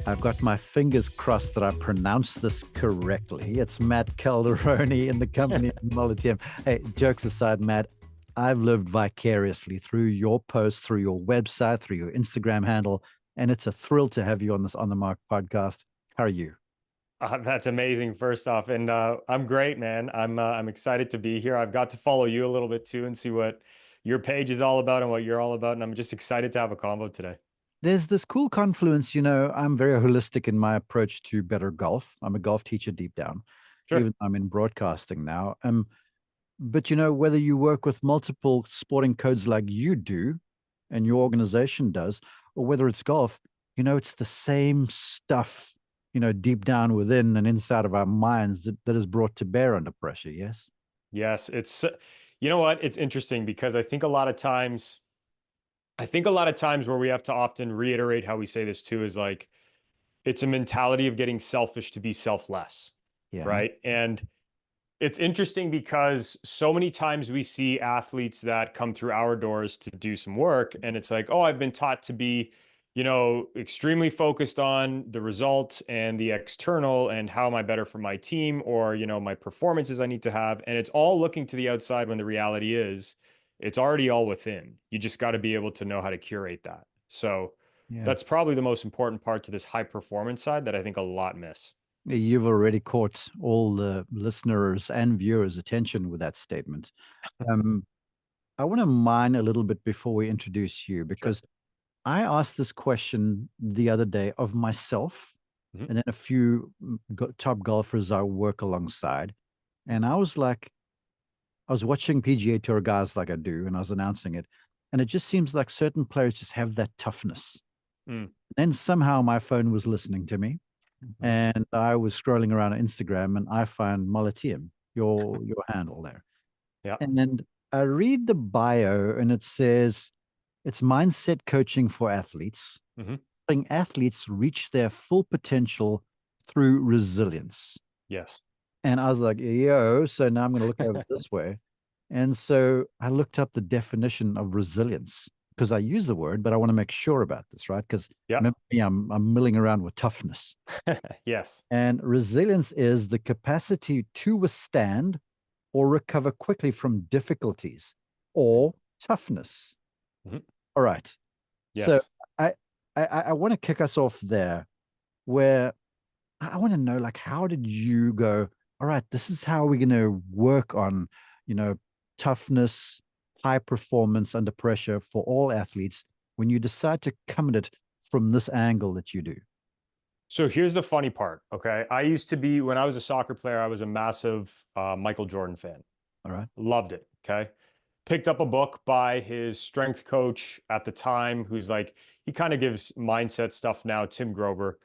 I've got my fingers crossed that I pronounce this correctly. It's Matt Caldaroni in the company of Moliteum. Hey, jokes aside, Matt, I've lived vicariously through your posts, through your website, through your Instagram handle, and it's a thrill to have you on this On the Mark podcast. How are you? That's amazing, first off, and I'm great, man. I'm excited to be here. I've got to follow you a little bit too and see what your page is all about and what you're all about, and I'm just excited to have a convo today. There's this cool confluence. I'm very holistic in my approach to better golf. I'm a golf teacher deep down, Sure. even though I'm in broadcasting now. But whether you work with multiple sporting codes like you do and your organization does, or whether it's golf, it's the same stuff, deep down within and inside of our minds that is brought to bear under pressure. Yes. Yes, you know what? It's interesting because I think a lot of times where we have to often reiterate how we say this too is like it's a mentality of getting selfish to be selfless, Yeah. right? And it's interesting because so many times we see athletes that come through our doors to do some work, and it's like, oh, I've been taught to be, extremely focused on the result and the external and how am I better for my team or, my performances I need to have. And it's all looking to the outside when the reality is it's already all within. You just got to be able to know how to curate that. So Yeah. that's probably the most important part to this high performance side that I think a lot miss. You've already caught all the listeners and viewers' attention with that statement. Um, I want to mine a little bit before we introduce you Sure. because I asked this question the other day of myself Mhm. and then a few top golfers I work alongside. And I was like, I was watching PGA Tour guys like I do, and I was announcing it. And it just seems like certain players just have that toughness. Mm. Then somehow my phone was listening to me, Mhm. and I was scrolling around on Instagram, and I find Moliteum, your handle there. Yeah. And then I read the bio, and it says it's mindset coaching for athletes, Mhm. helping athletes reach their full potential through resilience. Yes. And I was like, yo, so now I'm going to look over this way. And so I looked up the definition of resilience because I use the word, but I want to make sure about this, right? Because Yeah. remember me, I'm milling around with toughness. Yes. And resilience is the capacity to withstand or recover quickly from difficulties, or toughness. Mhm. All right. So Yes. I I want to kick us off there where I want to know, like, how did you go, all right, this is how we're going to work on, you know, toughness, high performance under pressure for all athletes when you decide to come at it from this angle that you do? So here's the funny part. Okay. I used to be, when I was a soccer player, I was a massive Michael Jordan fan. All right. Loved it. Okay. Picked up a book by his strength coach at the time, who's like, he kind of gives mindset stuff now, Tim Grover.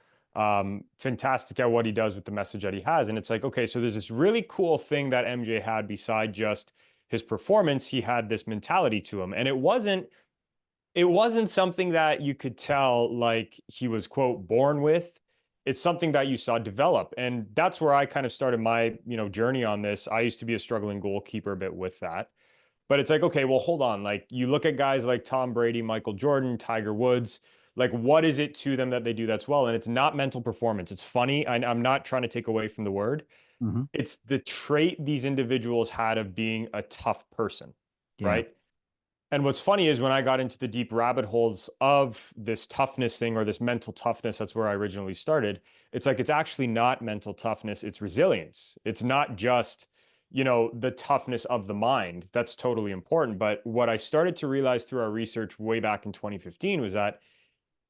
Fantastic at what he does with the message that he has. And it's like, okay, so there's this really cool thing that MJ had beside just his performance. He had this mentality to him. And it wasn't something that you could tell like he was, quote, born with. It's something that you saw develop. And that's where I kind of started my, journey on this. I used to be a struggling goalkeeper a bit with that. But it's like, okay, well, hold on. Like you look at guys like Tom Brady, Michael Jordan, Tiger Woods, like what is it to them that they do that's well? And it's not mental performance. It's funny. I'm not trying to take away from the word. Mm-hmm. It's the trait these individuals had of being a tough person, Yeah. right? And what's funny is when I got into the deep rabbit holes of this toughness thing or this mental toughness, that's where I originally started. It's like, it's actually not mental toughness, it's resilience. It's not just, the toughness of the mind. That's totally important. But what I started to realize through our research way back in 2015 was that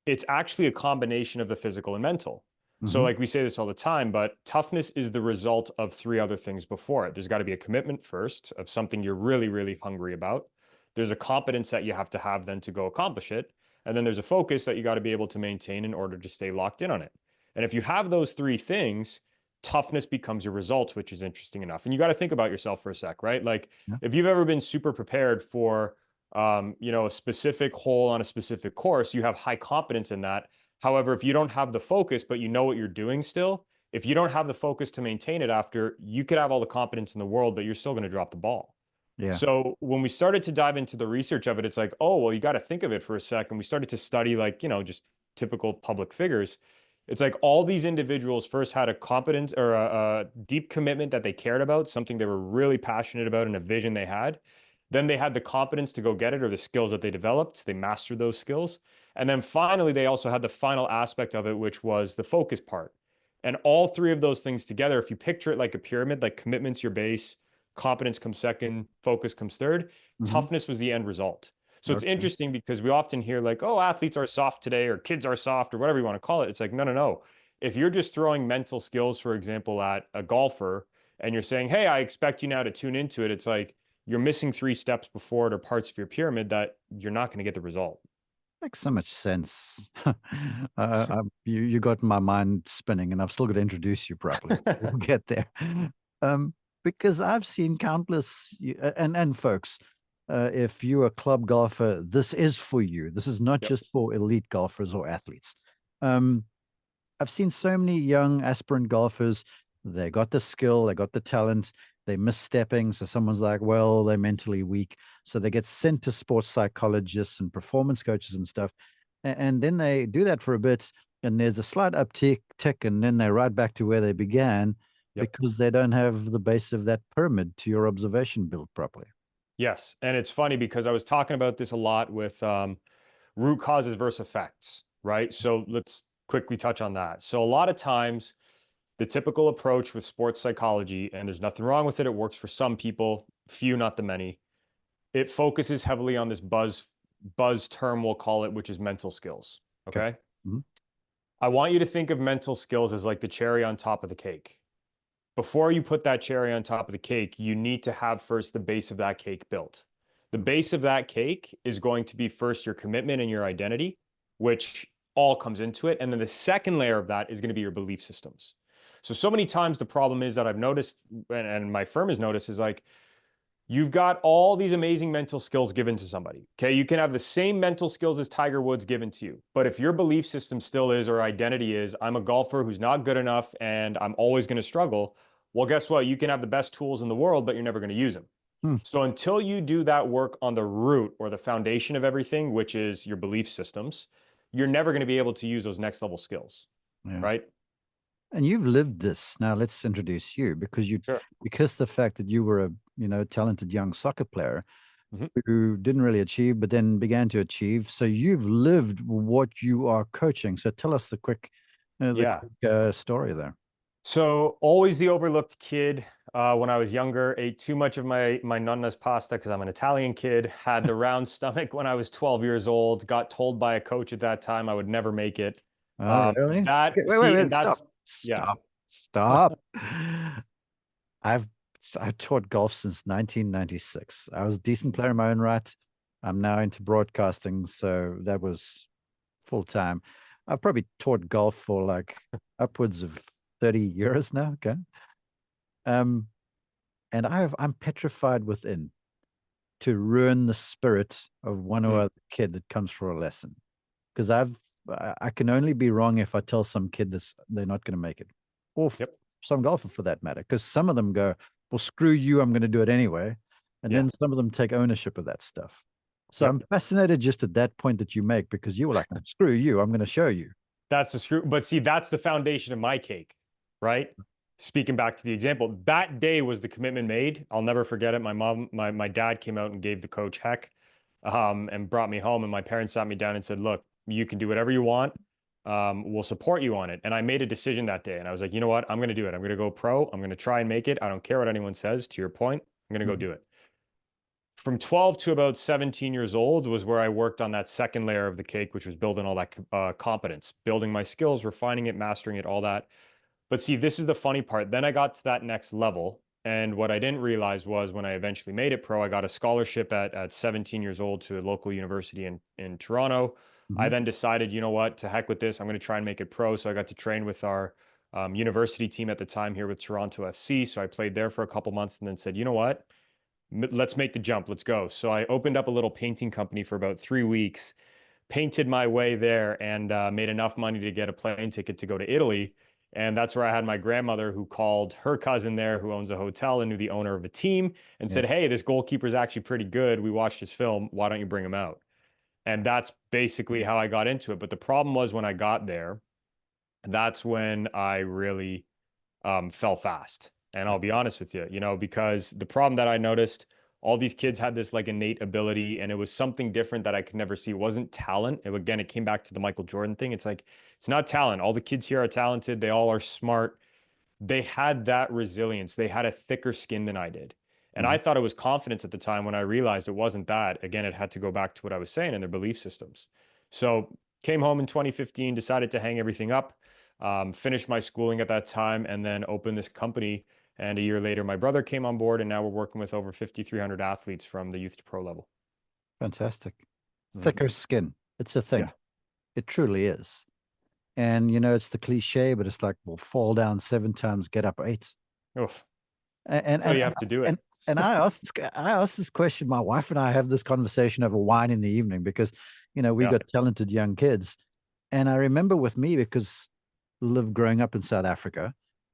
it's actually a combination of the physical and mental. So, Mm-hmm. like we say this all the time, but toughness is the result of three other things before it. There's got to be a commitment first of something you're really, really hungry about. There's a competence that you have to have then to go accomplish it. And then there's a focus that you got to be able to maintain in order to stay locked in on it. And if you have those three things, toughness becomes your result, which is interesting enough. And you got to think about yourself for a sec, right? Like Yeah. if you've ever been super prepared for a specific hole on a specific course, you have high confidence in that. However, if you don't have the focus, but you know what you're doing still, if you don't have the focus to maintain it after, you could have all the confidence in the world, but you're still going to drop the ball. Yeah. So when we started to dive into the research of it, it's like, oh, well, you got to think of it for a second. We started to study like, just typical public figures. It's like all these individuals first had a competence or a deep commitment that they cared about, something they were really passionate about and a vision they had. Then they had the competence to go get it, or the skills that they developed. They mastered those skills. And then finally, they also had the final aspect of it, which was the focus part. And all three of those things together, if you picture it like a pyramid, like commitment's your base, competence comes second, focus comes third, Mm-hmm. toughness was the end result. So it's Okay. interesting because we often hear like, oh, athletes are soft today, or kids are soft, or whatever you want to call it. It's like, no, no, no. If you're just throwing mental skills, for example, at a golfer, and you're saying, hey, I expect you now to tune into it, it's like you're missing 3 steps before it or parts of your pyramid that you're not going to get the result. Makes so much sense. You got my mind spinning, and I've still got to introduce you properly. We'll get there. Um, because I've seen countless and folks, if you're a club golfer, this is for you. This is not Yep. just for elite golfers or athletes. Um, I've seen so many young aspirant golfers. They got the skill, they got the talent, they misstepping. So someone's like, well, they're mentally weak. So they get sent to sports psychologists and performance coaches and stuff. And then they do that for a bit, and there's a slight uptick, tick, and then they're right back to where they began Yep. because they don't have the base of that pyramid to your observation built properly. Yes. And it's funny because I was talking about this a lot with root causes versus effects, right? So let's quickly touch on that. So a lot of times, the typical approach with sports psychology, and there's nothing wrong with it, it works for some people, few, not the many. It focuses heavily on this buzz term, we'll call it, which is mental skills. Okay. Okay. Mhm. I want you to think of mental skills as like the cherry on top of the cake. Before you put that cherry on top of the cake, you need to have first the base of that cake built. The base of that cake is going to be first your commitment and your identity, which all comes into it. And then the second layer of that is going to be your belief systems. So many times the problem is that I've noticed, and my firm has noticed, is like you've got all these amazing mental skills given to somebody. Okay. You can have the same mental skills as Tiger Woods given to you. But if your belief system still is, or identity is, I'm a golfer who's not good enough and I'm always going to struggle, well, guess what? You can have the best tools in the world, but you're never going to use them. Hmm. So until you do that work on the root or the foundation of everything, which is your belief systems, you're never going to be able to use those next level skills. Yeah. Right. And you've lived this. Now let's introduce you Sure. because the fact that you were a talented young soccer player Mhm. who didn't really achieve, but then began to achieve. So you've lived what you are coaching. So tell us Yeah. story there. So always the overlooked kid. When I was younger, ate too much of my nonna's pasta because I'm an Italian kid. Had the round stomach when I was 12 years old. Got told by a coach at that time I would never make it. Oh, really? Okay, That wait, wait, see, and wait. Stop. that's yeah. Stop. Stop. I've I taught golf since 1996. I was a decent player in my own right. I'm now into broadcasting, so that was full time. I've probably taught golf for like upwards of 30 years now. Okay. Um, and I'm petrified within to ruin the spirit of one or Mm, other kid that comes for a lesson. Because I can only be wrong if I tell some kid this they're not going to make it, or yep. some golfer for that matter. Because some of them go, "Well, screw you, I'm going to do it anyway," and Yeah. then some of them take ownership of that stuff. So I'm Yep. fascinated just at that point that you make because you were like, "Screw you, I'm going to show you." That's the screw. But see, that's the foundation of my cake, right? Speaking back to the example, that day was the commitment made. I'll never forget it. My dad came out and gave the coach heck, and brought me home. And my parents sat me down and said, "Look, you can do whatever you want. We'll support you on it." And I made a decision that day, and I was like, you know what? I'm going to do it. I'm going to go pro. I'm going to try and make it. I don't care what anyone says. To your point, I'm going to go Mhm. do it. From 12 to about 17 years old was where I worked on that second layer of the cake, which was building all that competence, building my skills, refining it, mastering it, all that. But see, this is the funny part. Then I got to that next level. And what I didn't realize was when I eventually made it pro, I got a scholarship at 17 years old to a local university in Toronto. I Mhm. then decided, you know what, to heck with this. I'm going to try and make it pro. So I got to train with our university team at the time here with Toronto FC. So I played there for a couple months and then said, you know what, let's make the jump. Let's go. So I opened up a little painting company for about 3 weeks, painted my way there, and made enough money to get a plane ticket to go to Italy. And that's where I had my grandmother who called her cousin there, who owns a hotel and knew the owner of a team, and Yeah. said, hey, this goalkeeper's actually pretty good. We watched his film. Why don't you bring him out? And that's basically how I got into it. But the problem was when I got there, that's when I really fell fast. And I'll be honest with you, because the problem that I noticed, all these kids had this like innate ability, and it was something different that I could never see. It wasn't talent. Again, it came back to the Michael Jordan thing. It's like, it's not talent. All the kids here are talented. They all are smart. They had that resilience. They had a thicker skin than I did. And I thought it was confidence at the time. When I realized it wasn't that, again, it had to go back to what I was saying in their belief systems. So came home in 2015, decided to hang everything up, finished my schooling at that time, and then opened this company. And a year later, my brother came on board, and now we're working with over 5,300 athletes from the youth to pro level. Fantastic. Thicker skin. It's a thing. Yeah. It truly is. And, it's the cliche, but it's like, we'll fall down 7 times, get up 8. Oof. And, So you have to do it. And I asked this question. My wife and I have this conversation over wine in the evening because, we got talented young kids. And I remember with me, because growing up in South Africa,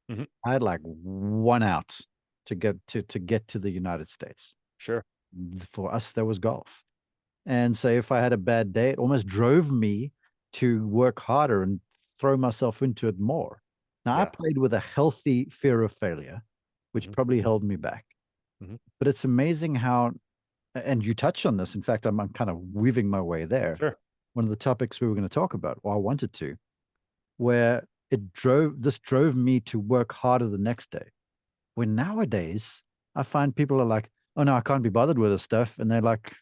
I had like 1 out to get to the United States. Sure. For us, there was golf. And so if I had a bad day, it almost drove me to work harder and throw myself into it more. Now, I played with a healthy fear of failure, which probably held me back. But it's amazing how, and you touched on this. In fact, I'm kind of weaving my way there. Sure. One of the topics we were going to talk about, or I wanted to, where this drove me to work harder the next day. When nowadays I find people are like, oh no, I can't be bothered with this stuff. And they're like,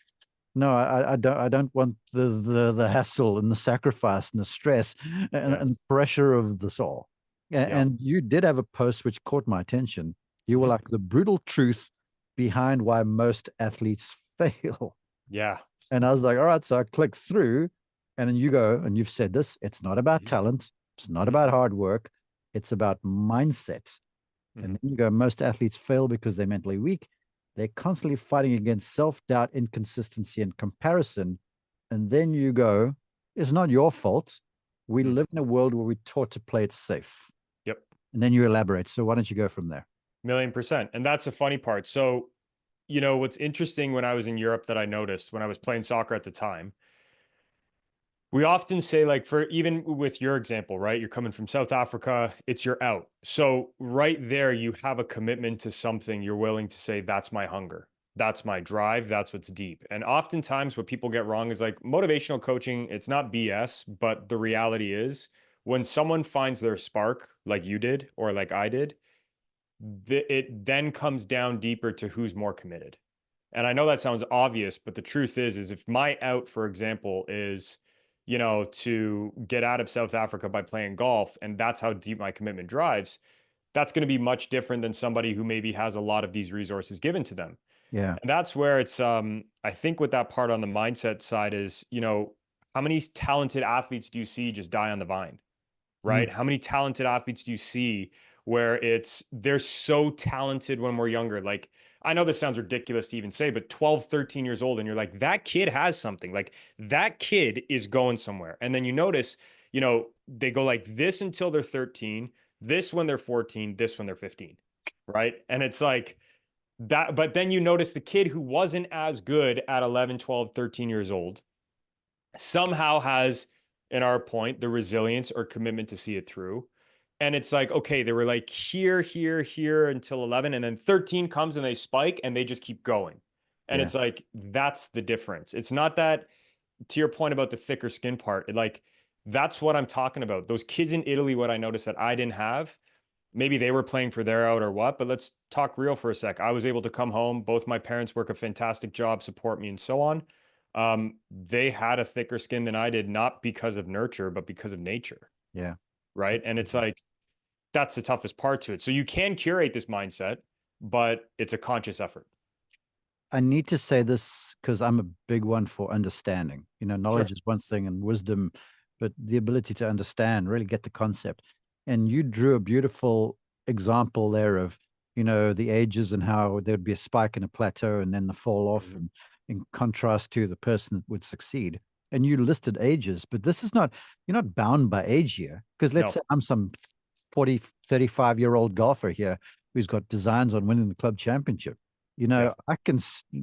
no, I don't want the hassle and the sacrifice and the stress and pressure of this all. And you did have a post which caught my attention. You were like, the brutal truth behind why most athletes fail. Yeah. And I was like, all right. So I clicked through, and then you go, and you've said this, it's not about talent. It's not about hard work. It's about mindset. And then you go, most athletes fail because they're mentally weak. They're constantly fighting against self-doubt, inconsistency, and comparison. And then you go, it's not your fault. We live in a world where we're taught to play it safe. Yep. And then you elaborate. So why don't you go from there? 1,000,000%. And that's the funny part. So, what's interesting when I was in Europe that I noticed when I was playing soccer at the time, we often say, like, for even with your example, right? You're coming from South Africa, it's your out. So right there, you have a commitment to something. You're willing to say, that's my hunger. That's my drive. That's what's deep. And oftentimes what people get wrong is like motivational coaching. It's not BS, but the reality is when someone finds their spark, like you did, or like I did, it then comes down deeper to who's more committed. And I know that sounds obvious, but the truth is if my out, for example, is, to get out of South Africa by playing golf, and that's how deep my commitment drives, that's going to be much different than somebody who maybe has a lot of these resources given to them. Yeah. And that's where it's, I think with that part on the mindset side is, how many talented athletes do you see just die on the vine, right? How many talented athletes do you see where they're so talented when we're younger? Like, I know this sounds ridiculous to even say, but 12, 13 years old, and you're like, that kid has something. Like, that kid is going somewhere. And then you notice, they go like this until they're 13, this when they're 14, this when they're 15, right? And it's like that, but then you notice the kid who wasn't as good at 11, 12, 13 years old somehow has, in our point, the resilience or commitment to see it through. And it's like, okay, they were like here until 11, and then 13 comes and they spike and they just keep going. And it's like, that's the difference. It's not that, to your point about the thicker skin part, that's what I'm talking about. Those kids in Italy, what I noticed that I didn't have, maybe they were playing for their out or what, but let's talk real for a sec. I was able to come home. Both my parents work a fantastic job, support me, and so on. They had a thicker skin than I did, not because of nurture, but because of nature. Yeah. Right. And it's like, that's the toughest part to it. So you can curate this mindset, but it's a conscious effort. I need to say this because I'm a big one for understanding. Knowledge is one thing and wisdom, but the ability to understand, really get the concept. And you drew a beautiful example there of, the ages and how there'd be a spike and a plateau and then the fall off, and in contrast to the person that would succeed. And you listed ages, but this is not, you're not bound by age here. Because let's say I'm some 40, 35-year-old golfer here who's got designs on winning the club championship. I can,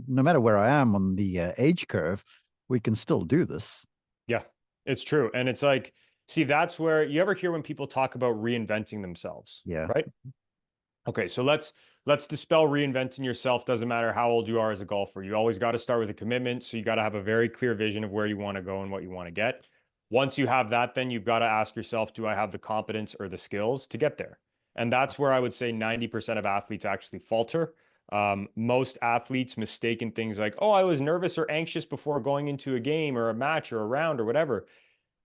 no matter where I am on the age curve, we can still do this. Yeah, it's true. And it's like, See, that's where you ever hear when people talk about reinventing themselves, Yeah. right? Okay, so let's dispel reinventing yourself. Doesn't matter how old you are as a golfer. You always got to start with a commitment. So you got to have a very clear vision of where you want to go and what you want to get. Once you have that, then you've got to ask yourself, do I have the competence or the skills to get there? And that's where I would say 90% of athletes actually falter. Most athletes mistake in things like, oh, I was nervous or anxious before going into a game or a match or a round or whatever.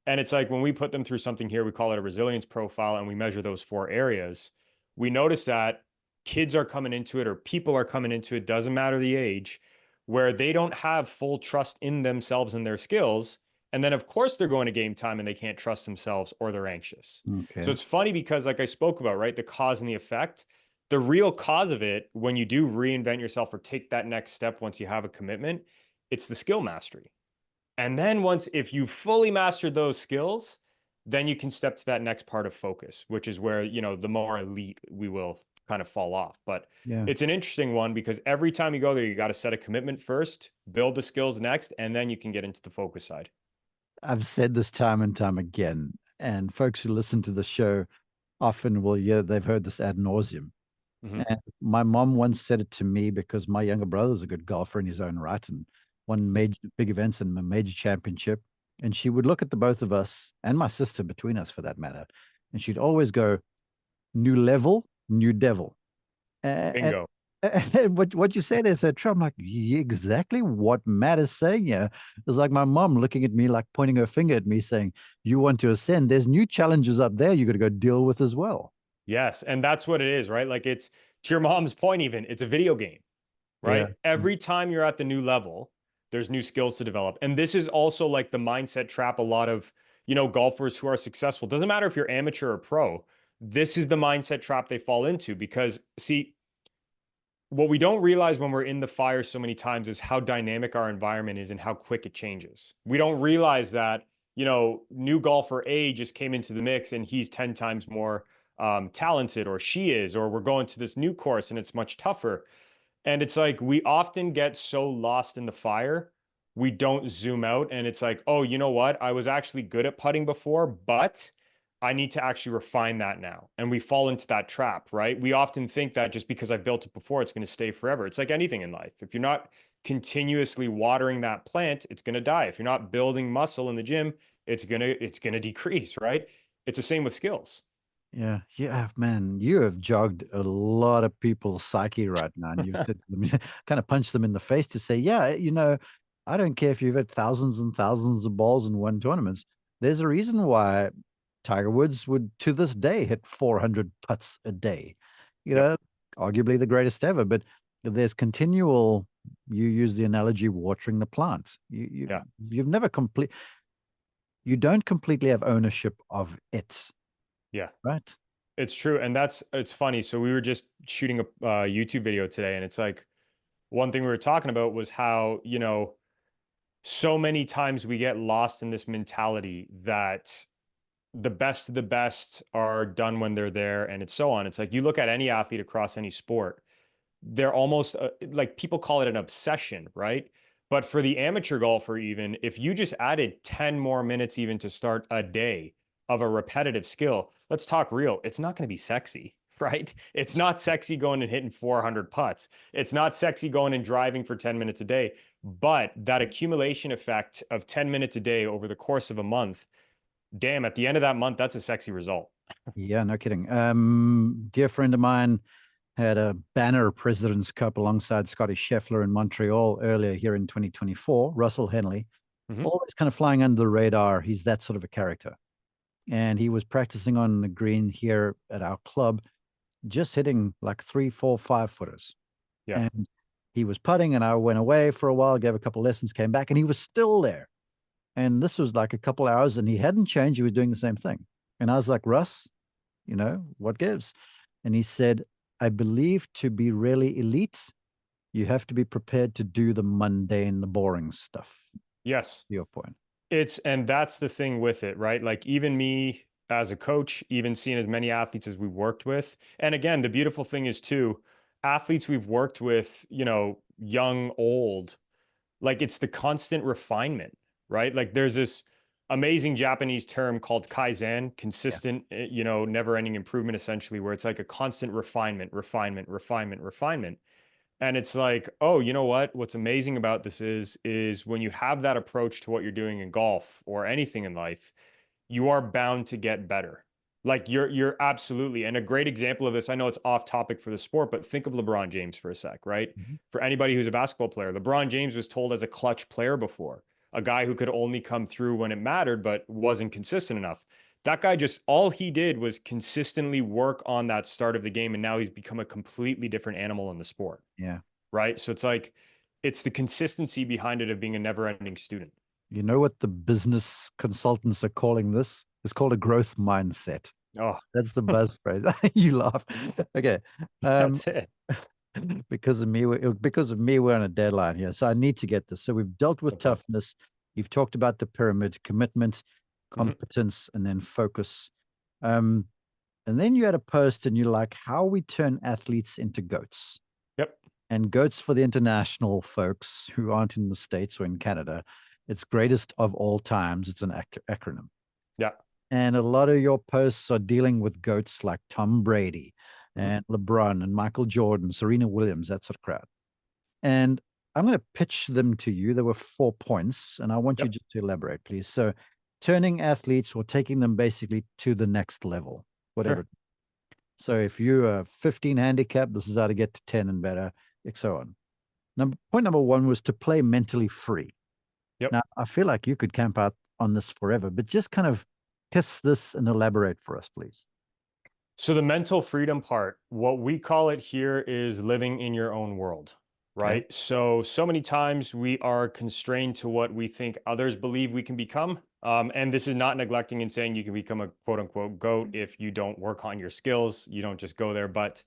And it's like when we put them through something here, we call it a resilience profile, and we measure those 4 areas. We notice that kids are coming into it, or people are coming into it, doesn't matter the age, where they don't have full trust in themselves and their skills. And then, of course, they're going to game time and they can't trust themselves or they're anxious. So Okay. it's funny because, like I spoke about, right, the cause and the effect, the real cause of it, when you do reinvent yourself or take that next step once you have a commitment, it's the skill mastery. And then once, if you fully mastered those skills, then you can step to that next part of focus, which is where, the more elite we will kind of fall off. But Yeah. it's an interesting one because every time you go there, you got to set a commitment first, build the skills next, and then you can get into the focus side. I've said this time and time again, and folks who listen to the show often will, yeah, they've heard this ad nauseum. Mm-hmm. And my mom once said it to me because my younger brother's a good golfer in his own right and won major big events and a major championship. And she would look at the both of us and my sister between us for that matter. And she'd always go, new level, new devil. And, Bingo. and what you said is true. I'm like, "Yeah, exactly what Matt is saying here. It's like my mom looking at me, like pointing her finger at me, saying, you want to ascend. There's new challenges up there you got to go deal with as well. Yes. And that's what it is, right? Like it's to your mom's point, even it's a video game, Yeah. right? Every time you're at the new level, there's new skills to develop. And this is also like the mindset trap a lot of, golfers who are successful. Doesn't matter if you're amateur or pro. This is the mindset trap they fall into because see, what we don't realize when we're in the fire so many times is how dynamic our environment is and how quick it changes. We don't realize that, new golfer A just came into the mix and he's 10 times more talented, or she is, or we're going to this new course and it's much tougher. And it's like we often get so lost in the fire, we don't zoom out. And it's like, oh, you know what? I was actually good at putting before, but I need to actually refine that now. And we fall into that trap, right? We often think that just because I built it before, it's going to stay forever. It's like anything in life. If you're not continuously watering that plant, it's going to die. If you're not building muscle in the gym, it's going to decrease, right? It's the same with skills. Yeah, yeah, man, you have jogged a lot of people's psyche right now, and you've said to them, kind of punched them in the face to say, yeah, I don't care if you've had thousands and thousands of balls and won tournaments. There's a reason why Tiger Woods would, to this day, hit 400 putts a day. You Yep. know, arguably the greatest ever. But there's continual. You use the analogy watering the plants. Yeah. You've never complete. You don't completely have ownership of it, Yeah. right? It's true. And it's funny. So we were just shooting a YouTube video today, and it's like one thing we were talking about was how, so many times we get lost in this mentality that the best of the best are done when they're there and it's so on. It's like you look at any athlete across any sport, they're almost like people call it an obsession, right? But for the amateur golfer, even if you just added 10 more minutes even to start a day of a repetitive skill, let's talk real, it's not going to be sexy, right? It's not sexy going and hitting 400 putts. It's not sexy going and driving for 10 minutes a day. But that accumulation effect of 10 minutes a day over the course of a month, damn, at the end of that month, that's a sexy result. Yeah, no kidding. Dear friend of mine had a banner President's Cup alongside Scotty Scheffler in Montreal earlier here in 2024. Russell Henley, Mm-hmm. always kind of flying under the radar. He's that sort of a character. And he was practicing on the green here at our club, just hitting like 3, 4, 5 footers. Yeah. And he was putting, and I went away for a while, gave a couple lessons, came back, and he was still there. And this was like a couple hours, and he hadn't changed. He was doing the same thing. And I was like, Russ, what gives? And he said, I believe to be really elite, you have to be prepared to do the mundane, the boring stuff. Yes. To your point. And that's the thing with it, right? Like even me as a coach, even seeing as many athletes as we've worked with. And again, the beautiful thing is too, athletes we've worked with, young, old, like it's the constant refinement, right? Like there's this amazing Japanese term called Kaizen, consistent, never ending improvement, essentially, where it's like a constant refinement, refinement, refinement, refinement. And it's like, oh, you know what? What's amazing about this is when you have that approach to what you're doing in golf or anything in life, you are bound to get better. Like you're absolutely. And a great example of this, I know it's off topic for the sport, but think of LeBron James for a sec, right? Mm-hmm. For anybody who's a basketball player, LeBron James was told as a clutch player before, a guy who could only come through when it mattered, but wasn't consistent enough. That guy just, all he did was consistently work on that start of the game. And now he's become a completely different animal in the sport. Yeah. Right. So it's like, it's the consistency behind it of being a never ending student. You know what the business consultants are calling this? It's called a growth mindset. Oh, That's the buzz phrase. You laugh. Okay. that's it. Because of me, we're on a deadline here. So I need to get this. So we've dealt with toughness. You've talked about the pyramid: commitment, competence, and then focus. And then you had a post and you're like, how we turn athletes into goats. Yep. And goats, for the international folks who aren't in the States or in Canada, it's greatest of all times. It's an acronym. Yeah. And a lot of your posts are dealing with goats like Tom Brady and LeBron and Michael Jordan, Serena Williams, that sort of crowd. And I'm going to pitch them to you. There were 4 points, and I want you just to elaborate, please. So turning athletes or taking them basically to the next level, whatever. Sure. So if you're a 15 handicap, this is how to get to 10 and better, and so on. Point number 1 was to play mentally free. Yep. Now, I feel like you could camp out on this forever, but just kind of kiss this and elaborate for us, please. So the mental freedom part, what we call it here is living in your own world, right? Okay. So many times we are constrained to what we think others believe we can become. And this is not neglecting and saying you can become a quote unquote GOAT if you don't work on your skills. You don't just go there. But,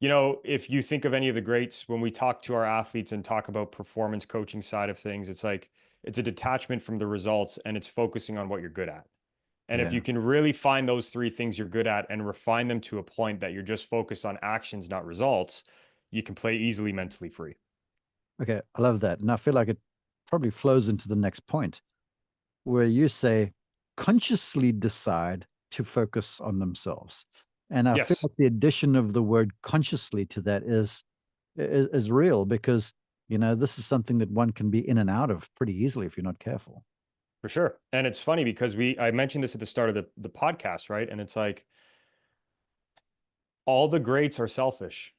if you think of any of the greats, when we talk to our athletes and talk about performance coaching side of things, it's like, it's a detachment from the results and it's focusing on what you're good at. And if you can really find those 3 things you're good at and refine them to a point that you're just focused on actions, not results, you can play easily mentally free. Okay, I love that. And I feel like it probably flows into the next point where you say consciously decide to focus on themselves. And I feel like the addition of the word consciously to that is real because, this is something that one can be in and out of pretty easily if you're not careful. For sure. And it's funny because I mentioned this at the start of the podcast, right? And it's like all the greats are selfish,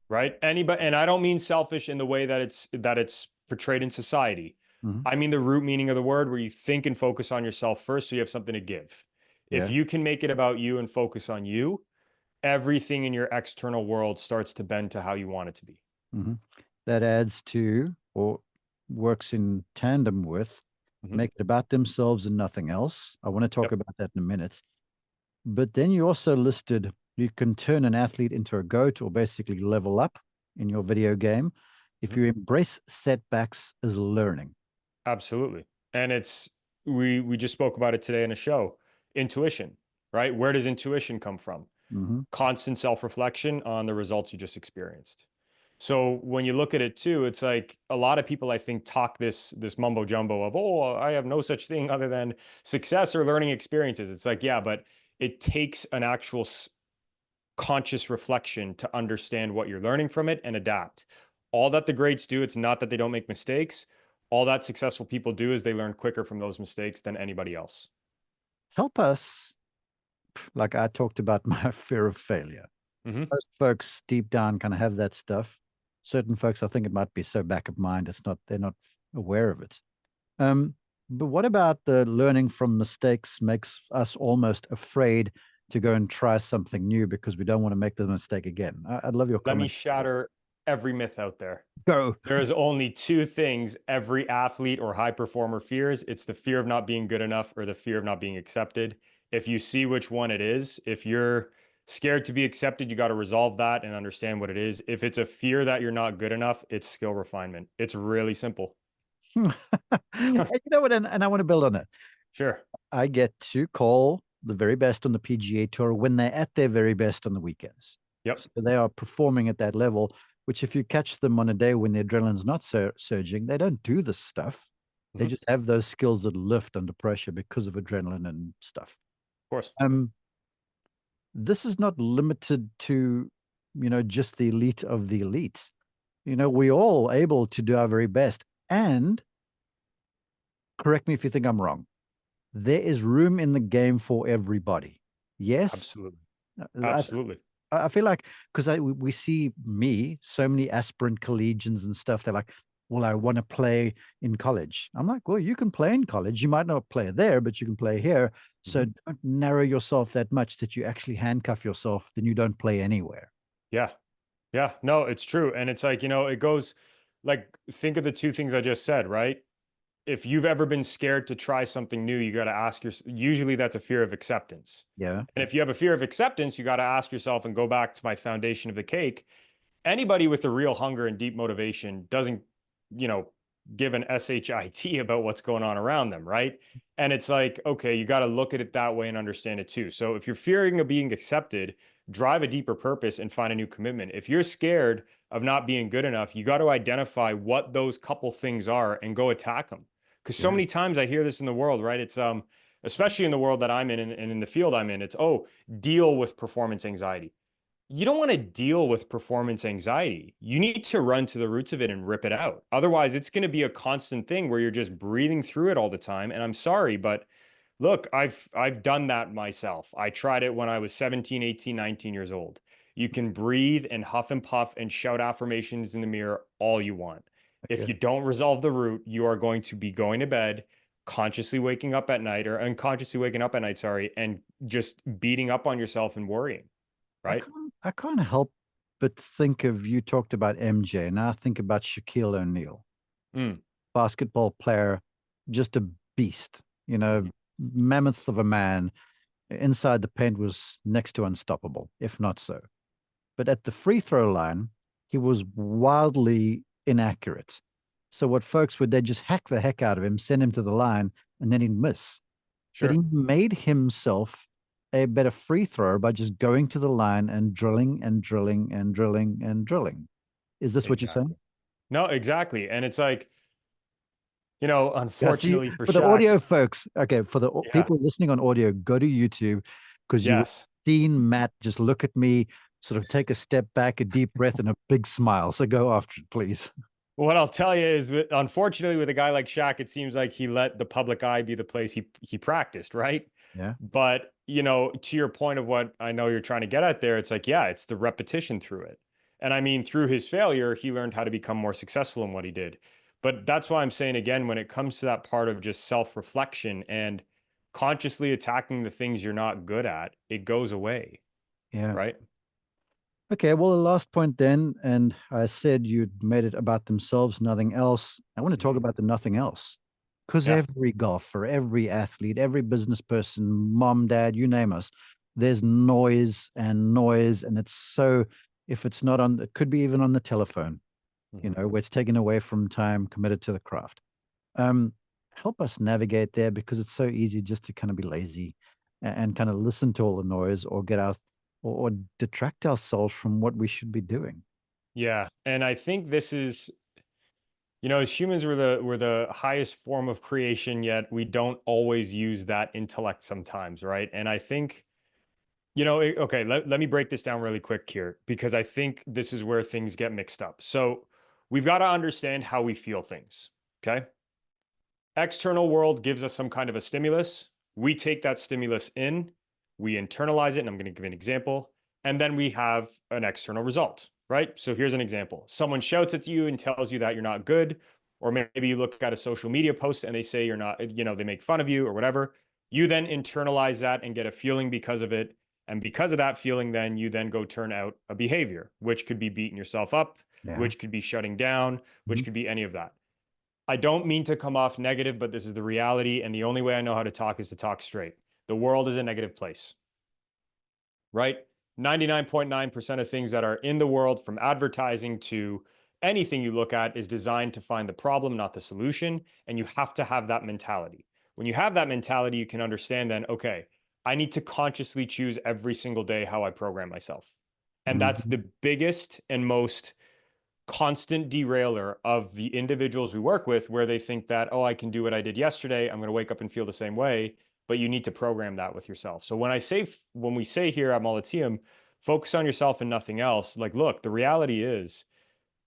right? Anybody, and I don't mean selfish in the way that it's portrayed in society. I mean the root meaning of the word, where you think and focus on yourself first so you have something to give. If you can make it about you and focus on you, everything in your external world starts to bend to how you want it to be. That adds to, or works in tandem with, make it about themselves and nothing else. I want to talk about that in a minute. But then you also listed you can turn an athlete into a GOAT or basically level up in your video game if you embrace setbacks as learning. Absolutely. And we just spoke about it today in a show. Intuition, right? Where does intuition come from? Constant self-reflection on the results you just experienced. So when you look at it too, it's like a lot of people, I think, talk this mumbo jumbo of, oh, I have no such thing other than success or learning experiences. It's like, yeah, but it takes an actual conscious reflection to understand what you're learning from it and adapt. All that the greats do, it's not that they don't make mistakes. All that successful people do is they learn quicker from those mistakes than anybody else. Help us. Like I talked about my fear of failure. Most folks deep down kind of have that stuff. Certain folks, I think it might be so back of mind, they're not aware of it. But what about the learning from mistakes makes us almost afraid to go and try something new because we don't want to make the mistake again? I'd love your comment. Let me shatter every myth out there. Go. There is only 2 things every athlete or high performer fears. It's the fear of not being good enough or the fear of not being accepted. If you see which one it is, if you're scared to be accepted, you got to resolve that and understand what it is. If it's a fear that you're not good enough, it's skill refinement. It's really simple. You know what? And I want to build on it. Sure. I get to call the very best on the PGA Tour when they're at their very best on the weekends. Yep. So they are performing at that level, which if you catch them on a day when the adrenaline's not surging, they don't do this stuff. They Of just have those skills that lift under pressure because of adrenaline and stuff. course. This is not limited to, just the elite of the elites. We're all able to do our very best. And correct me if you think I'm wrong. There is room in the game for everybody. Yes. Absolutely. I, Absolutely. I feel like, because we see so many aspirant collegians and stuff. They're like, well, I want to play in college. I'm like, well, you can play in college. You might not play there, but you can play here. So don't narrow yourself that much that you actually handcuff yourself. Then you don't play anywhere. Yeah. Yeah. No, it's true. And it's like, it goes like, think of the two things I just said, right? If you've ever been scared to try something new, you got to ask yourself, usually that's a fear of acceptance. Yeah. And if you have a fear of acceptance, you got to ask yourself and go back to my foundation of the cake. Anybody with a real hunger and deep motivation doesn't, you know, give an shit about what's going on around them, right? And it's like, okay, you got to look at it that way and understand it too. So if you're fearing of being accepted, drive a deeper purpose and find a new commitment. If you're scared of not being good enough, you got to identify what those couple things are and go attack them. Because so many times I hear this in the world, right? It's especially in the world that I'm in and in the field I'm in, it's deal with performance anxiety. You don't want to deal with performance anxiety. You need to run to the roots of it and rip it out. Otherwise, it's going to be a constant thing where you're just breathing through it all the time. And I'm sorry, but look, I've done that myself. I tried it when I was 17, 18, 19 years old. You can breathe and huff and puff and shout affirmations in the mirror all you want. If you don't resolve the root, you are going to be going to bed, consciously waking up at night or unconsciously waking up at night, sorry, and just beating up on yourself and worrying, right? I can't help but think of, you talked about MJ. Now I think about Shaquille O'Neal, Mm. basketball player, just a beast, mammoth of a man. Inside the paint was next to unstoppable, if not so. But at the free throw line, he was wildly inaccurate. So what folks would, they just hack the heck out of him, send him to the line, and then he'd miss. But he Sure. made himself a better free thrower by just going to the line and drilling and drilling and drilling and drilling. Is this what you're saying? Exactly. No, exactly. And it's like, Yeah, see, unfortunately for for the Shaq, audio folks, okay, for the yeah, people listening on audio, go to YouTube, because you yes. seen Matt just look at me, sort of take a step back, a deep breath, and a big smile. So go after it, please. What I'll tell you is, unfortunately, with a guy like Shaq, it seems like he let the public eye be the place he practiced, right? Yeah. But to your point of what I know you're trying to get at there, it's like, yeah, it's the repetition through it. And I mean, through his failure, he learned how to become more successful in what he did. But that's why I'm saying again, when it comes to that part of just self-reflection and consciously attacking the things you're not good at, it goes away, Yeah. right? Okay, well, the last point then, and I said you'd made it about themselves, nothing else. I want to talk Mhm. about the nothing else. Because Yeah. every golfer, every athlete, every business person, mom, dad, you name us, there's noise and noise. And it's so, if it's not on, it could be even on the telephone, Mhm. where it's taken away from time committed to the craft. Um, Help us navigate there, because it's so easy just to kind of be lazy and kind of listen to all the noise, or get out, or detract ourselves from what we should be doing. Yeah. And I think this is, as humans, we're the highest form of creation, yet we don't always use that intellect sometimes, right? And I think, okay, let me break this down really quick here, because I think this is where things get mixed up. So we've got to understand how we feel things. Okay. External world gives us some kind of a stimulus. We take that stimulus in, we internalize it, and I'm going to give an example, and then we have an external result, right? So here's an example. Someone shouts at you and tells you that you're not good, or maybe you look at a social media post and they say you're not, they make fun of you or whatever. You then internalize that and get a feeling because of it. And because of that feeling, then you then go turn out a behavior, which could be beating yourself up, Yeah. which could be shutting down, which Mhm. could be any of that. I don't mean to come off negative, but this is the reality. And the only way I know how to talk is to talk straight. The world is a negative place, right? 99.9% of things that are in the world, from advertising to anything you look at, is designed to find the problem, not the solution. And you have to have that mentality. When you have that mentality, you can understand then, okay, I need to consciously choose every single day how I program myself. And that's Mhm. the biggest and most constant derailer of the individuals we work with, where they think that, oh, I can do what I did yesterday, I'm going to wake up and feel the same way. But you need to program that with yourself. So when we say here at Molliteum, focus on yourself and nothing else, like, look, the reality is,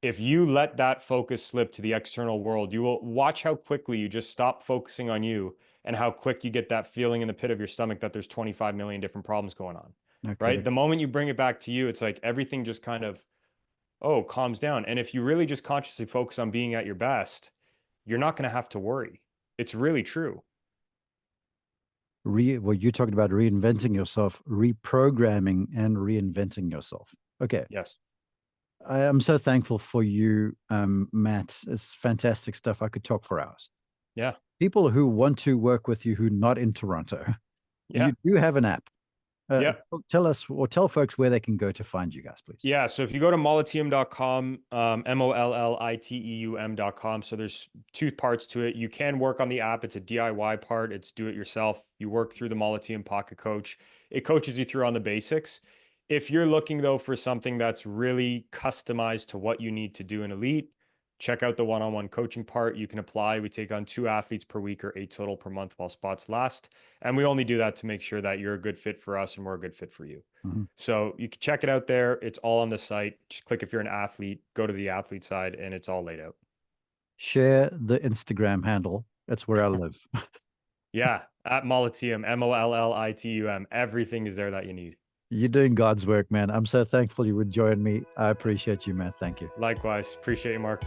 if you let that focus slip to the external world, you will watch how quickly you just stop focusing on you, and how quick you get that feeling in the pit of your stomach that there's 25 million different problems going on. Okay. Right? The moment you bring it back to you, it's like everything just kind of, oh, calms down. And if you really just consciously focus on being at your best, you're not going to have to worry. It's really true. Well, you talked about reinventing yourself, reprogramming, and reinventing yourself. Okay. Yes. I am so thankful for you, Matt. It's fantastic stuff. I could talk for hours. Yeah. People who want to work with you who are not in Toronto, Yeah. you do have an app. Yeah. Tell us, or tell folks where they can go to find you guys, please. Yeah. So if you go to molliteum.com, molliteum.com. So there's two parts to it. You can work on the app. It's a DIY part. It's do it yourself. You work through the Molliteum Pocket Coach. It coaches you through on the basics. If you're looking though for something that's really customized to what you need to do in Elite, check out the one-on-one coaching part. You can apply. We take on 2 athletes per week or 8 total per month while spots last. And we only do that to make sure that you're a good fit for us and we're a good fit for you. Mm-hmm. So you can check it out there. It's all on the site. Just click if you're an athlete, go to the athlete side, and it's all laid out. Share the Instagram handle. That's where I live. Yeah, at Molliteum, Mollitium. Everything is there that you need. You're doing God's work, man. I'm so thankful you would join me. I appreciate you, man. Thank you. Likewise. Appreciate you, Mark.